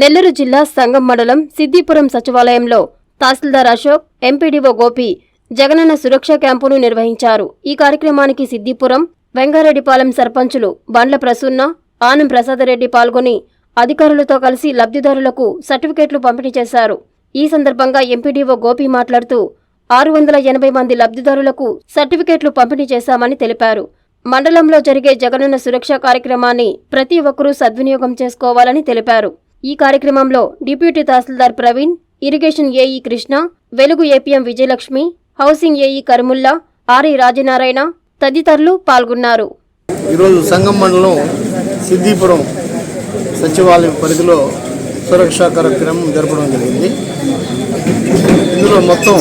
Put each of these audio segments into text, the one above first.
నెల్లూరు జిల్లా సంగం మండలం సిద్దిపురం సచివాలయంలో తహసీల్దార్ అశోక్, ఎంపీడీఓ గోపి జగనన్న సురక్ష క్యాంపును నిర్వహించారు. ఈ కార్యక్రమానికి సిద్దిపురం, వెంగారెడ్డిపాలెం సర్పంచులు బండ్ల ప్రసన్న, ఆనం ప్రసాదరెడ్డి పాల్గొని అధికారులతో కలిసి లబ్ధిదారులకు సర్టిఫికెట్లు పంపిణీ చేశారు. ఈ సందర్భంగా ఎంపీడీఓ గోపి మాట్లాడుతూ 680 మంది లబ్ధిదారులకు సర్టిఫికెట్లు పంపిణీ చేశామని తెలిపారు. మండలంలో జరిగే జగనన్న సురక్ష కార్యక్రమాన్ని ప్రతి ఒక్కరూ సద్వినియోగం చేసుకోవాలని తెలిపారు. ఈ కార్యక్రమంలో deputy tahsildar Praveen, irrigation AE Krishna, Velugu APM Vijayalakshmi, housing AE Karumulla, RE Rajanarayana తదితరులు పాల్గొన్నారు. ఈరోజు సంగం మండలం సిద్దిపురం సచివాలయం పరిధిలో సురక్ష కార్యక్రమం జరపడం జరిగింది. ఇందులో మొత్తం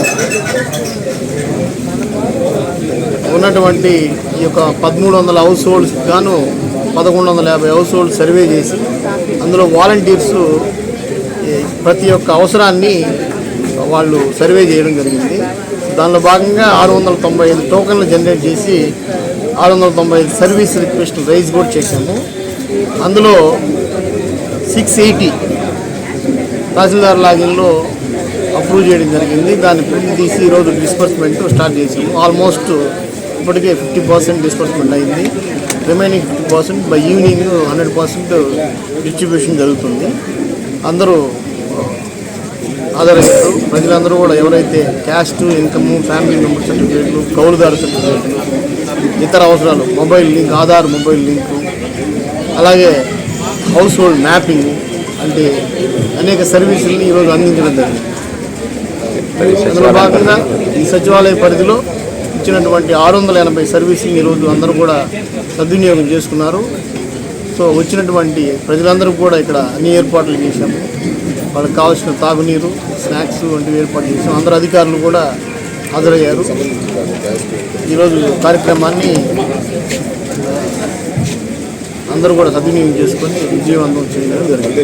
ఉన్నటువంటి ఈ యొక్క 1300 హౌస్ హోల్డ్స్ గాను 1150 హౌస్ హోల్డ్ సర్వే చేసి అందులో వాలంటీర్స్ ప్రతి ఒక్క అవసరాన్ని వాళ్ళు సర్వే చేయడం జరిగింది. దానిలో భాగంగా 695 టోకన్లు జనరేట్ చేసి 695 సర్వీస్ రిక్వెస్ట్ రైజ్ కూడా చేశాము. అందులో 680 తహసీల్దార్ లాగిన్లో అప్రూవ్ చేయడం జరిగింది. దాన్ని ప్రింట్ తీసి ఈరోజు డిస్బర్స్మెంట్ స్టార్ట్ చేసాము. ఆల్మోస్ట్ ఇప్పటికే 50% డిస్బర్స్మెంట్ అయింది. రిమైనింగ్ 50% బై ఈవినింగ్ 100% డిస్ట్రిబ్యూషన్ జరుగుతుంది. అందరూ ఆధారయ్యారు. ప్రజలందరూ కూడా ఎవరైతే క్యాస్ట్, ఇన్కమ్, ఫ్యామిలీ మెంబర్ సర్టిఫికేట్లు, కౌలుదారు సర్టిఫికేట్లు, ఇతర అవసరాలు, mobile link, Aadhaar mobile link, అలాగే హౌస్ హోల్డ్ మ్యాపింగ్ అంటే అనేక సర్వీసుల్ని ఈరోజు అందించడం జరిగింది. అందులో భాగంగా ఈ సచివాలయ పరిధిలో ఇచ్చినటువంటి 680 సర్వీసులు ఈరోజు అందరూ కూడా సద్వినియోగం చేసుకున్నారు. సో వచ్చినటువంటి ప్రజలందరూ కూడా ఇక్కడ అన్ని ఏర్పాట్లు చేశాము. వాళ్ళకి కావాల్సిన తాగునీరు, స్నాక్స్ వంటివి ఏర్పాటు చేసాము. అందరు అధికారులు కూడా హాజరయ్యారు. ఈరోజు కార్యక్రమాన్ని అందరూ కూడా సద్వినియోగం చేసుకొని విజయవంతం చేయడం జరిగింది.